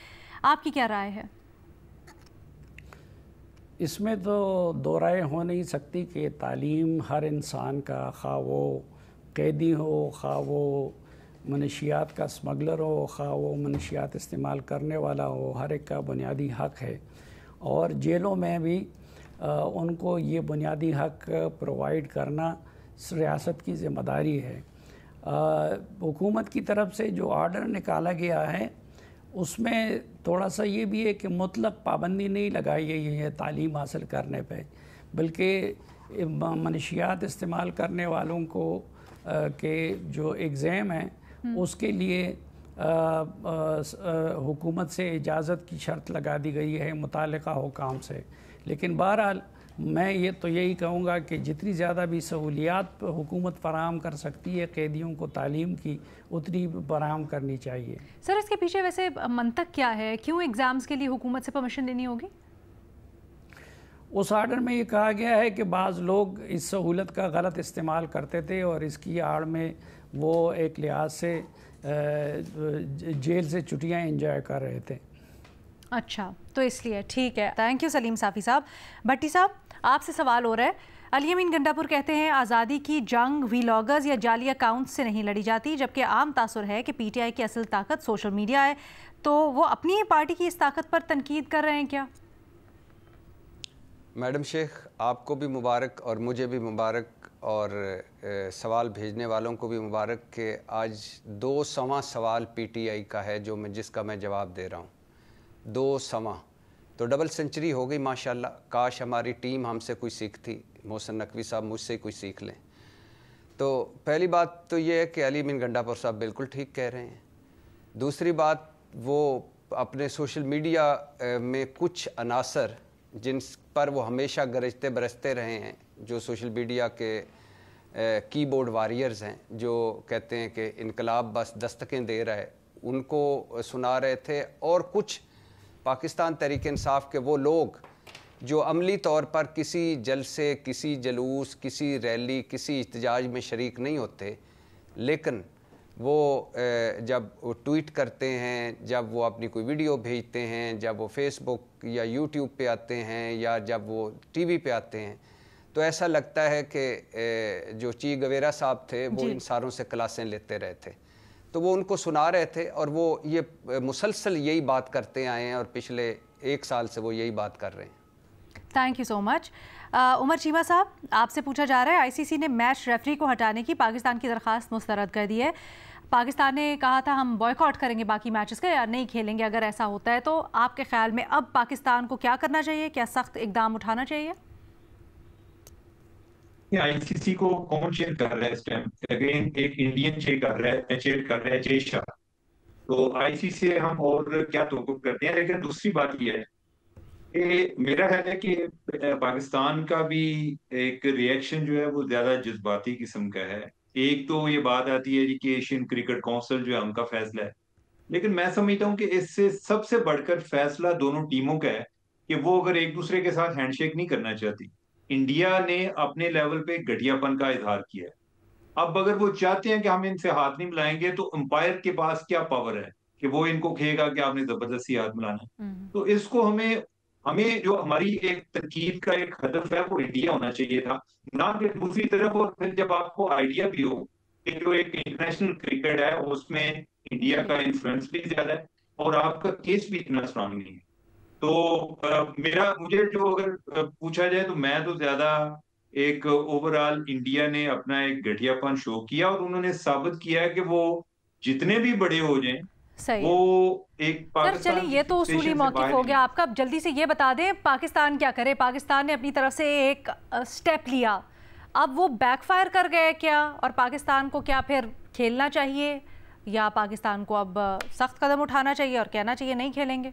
आपकी क्या राय है? इसमें तो दो राय हो नहीं सकती कि तालीम हर इंसान का, खा वो कैदी हो, खा वो मनशियात का स्मगलर हो, खा वो मनशियात इस्तेमाल करने वाला हो, हर एक का बुनियादी हक है। और जेलों में भी उनको ये बुनियादी हक प्रोवाइड करना रियासत की ज़िम्मेदारी है। हुकूमत की तरफ से जो आर्डर निकाला गया है उसमें थोड़ा सा ये भी है कि मुतलक पाबंदी नहीं लगाई गई है तालीम हासिल करने पे, बल्कि मनशियात इस्तेमाल करने वालों को के जो एग्ज़ाम है उसके लिए हुकूमत से इजाज़त की शर्त लगा दी गई है मुतालिका हुकाम से। लेकिन बहरहाल मैं यही कहूँगा कि जितनी ज़्यादा भी सहूलियात हुकूमत फराहम कर सकती है कैदियों को तालीम की, उतनी फराहम करनी चाहिए। सर, इसके पीछे वैसे मंतक क्या है, क्यों एग्ज़ाम्स के लिए हुकूमत से परमिशन लेनी होगी? उस आर्डर में ये कहा गया है कि बाज़ लोग इस सहूलत का गलत इस्तेमाल करते थे और इसकी आड़ में वो एक लिहाज से जेल से छुट्टियाँ एंजॉय कर रहे थे। अच्छा, तो इसलिए ठीक है। थैंक यू सलीम साफ़ी साहब। भट्टी साहब, आपसे सवाल हो रहा है। अली अमीन गंडापुर कहते हैं आज़ादी की जंग वीलॉगर्स या जाली अकाउंट्स से नहीं लड़ी जाती, जबकि आम तासुर है कि पीटीआई की असल ताकत सोशल मीडिया है। तो वो अपनी ही पार्टी की इस ताकत पर तनकीद कर रहे हैं क्या? मैडम शेख, आपको भी मुबारक और मुझे भी मुबारक और सवाल भेजने वालों को भी मुबारक कि आज 200वां सवाल पीटीआई का है जिसका मैं जवाब दे रहा हूँ। 200वां तो डबल सेंचुरी हो गई माशाल्लाह। काश हमारी टीम हमसे कोई सीखती, मोहसिन नकवी साहब मुझसे कोई सीख लें। तो पहली बात तो ये है कि अली अमीन गंडापुर साहब बिल्कुल ठीक कह रहे हैं। दूसरी बात, वो अपने सोशल मीडिया में कुछ अनासर जिन पर वो हमेशा गरजते बरसते रहे हैं, जो सोशल मीडिया के कीबोर्ड वॉरियर्स हैं, जो कहते हैं कि इनकलाब बस दस्तकें दे रहा है, उनको सुना रहे थे। और कुछ पाकिस्तान तहरीक इंसाफ के वो लोग जो अमली तौर पर किसी जलसे, किसी जलूस, किसी रैली, किसी इhtजाज में शरीक नहीं होते, लेकिन वो जब वो ट्वीट करते हैं, जब वो अपनी कोई वीडियो भेजते हैं, जब वो फेसबुक या यूट्यूब पे आते हैं या जब वो टीवी पे आते हैं, तो ऐसा लगता है कि जो ची गवेरा साहब थे वो इन सारों से क्लासें लेते रहे थे। तो वो उनको सुना रहे थे और वो ये मुसलसल यही बात करते आए हैं और पिछले 1 साल से वो यही बात कर रहे हैं। Thank you so much. Umar Cheema साहब, आपसे पूछा जा रहा है आईसीसी ने मैच रेफरी को हटाने की पाकिस्तान की दरख्वास्त मुस्तरद कर दी है। पाकिस्तान ने कहा था हम बॉयकॉट करेंगे बाकी मैचेस का या नहीं खेलेंगे। अगर ऐसा होता है तो आपके ख्याल में अब पाकिस्तान को क्या करना चाहिए, क्या सख्त इकदाम उठाना चाहिए? आईसीसी को कौन चेयर कर रहा है इस टाइम? अगेन एक इंडियन चेयर कर रहा है जय शाह। तो आईसीसी से हम और क्या तवक्कुफ करते हैं। लेकिन दूसरी बात यह है कि मेरा ख्याल है कि पाकिस्तान का भी एक रिएक्शन जो है वो ज्यादा जज्बाती किस्म का है। एक तो ये बात आती है जी कि एशियन क्रिकेट काउंसिल जो है उनका फैसला है, लेकिन मैं समझता हूँ कि इससे सबसे बढ़कर फैसला दोनों टीमों का है कि वो अगर एक दूसरे के साथ हैंडशेक नहीं करना चाहती। इंडिया ने अपने लेवल पे घटियापन का इजहार किया है। अब अगर वो चाहते हैं कि हम इनसे हाथ नहीं मिलाएंगे, तो अंपायर के पास क्या पावर है कि वो इनको कहेगा कि आपने जबरदस्ती हाथ मिलाना है? तो इसको हमें जो हमारी एक तनकीद का एक हदफ है वो इंडिया होना चाहिए था, ना कि दूसरी तरफ। और फिर जब आपको आइडिया भी हो कि जो एक इंटरनेशनल क्रिकेट है उसमें इंडिया का इन्फ्लुएंस भी ज्यादा है और आपका केस भी इतना स्ट्रांग नहीं है। तो मुझे जो अगर पूछा जाए तो मैं तो ज्यादा एक ओवरऑल इंडिया ने अपना एक घटियापन शो किया और उन्होंने साबित किया है कि वो जितने भी बड़े हो जाएं वो एक पाकिस्तान। चलिए, ये तो उसूली मौक़िफ़ हो गया आपका। जल्दी से ये बता दें पाकिस्तान क्या करे। पाकिस्तान ने अपनी तरफ से एक स्टेप लिया, अब वो बैकफायर कर गए क्या? और पाकिस्तान को क्या फिर खेलना चाहिए या पाकिस्तान को अब सख्त कदम उठाना चाहिए और कहना चाहिए नहीं खेलेंगे?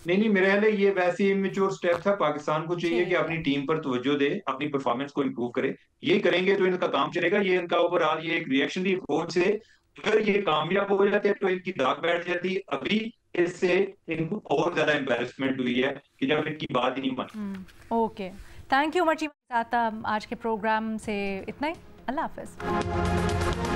नहीं, मेरे ख्याल है ये वैसे इमेच्योर स्टेप था। पाकिस्तान को चाहिए कि अपनी टीम पर तवज्जो दे, अपनी परफॉर्मेंस को इम्प्रूव करे। ये करेंगे तो इनका काम चलेगा। ये इनका ओवरऑल ये एक रिएक्शनरी अप्रोच से अगर ये कामयाब हो जाते हैं तो इनकी दाग बैठ जाती। अभी इससे इनको और ज्यादा एम्बैरेसमेंट हुई है कि जब इनकी बात ही नहीं मानी। Okay, thank you Umar Cheema. आज के प्रोग्राम से इतना ही। अल्लाह हाफिज।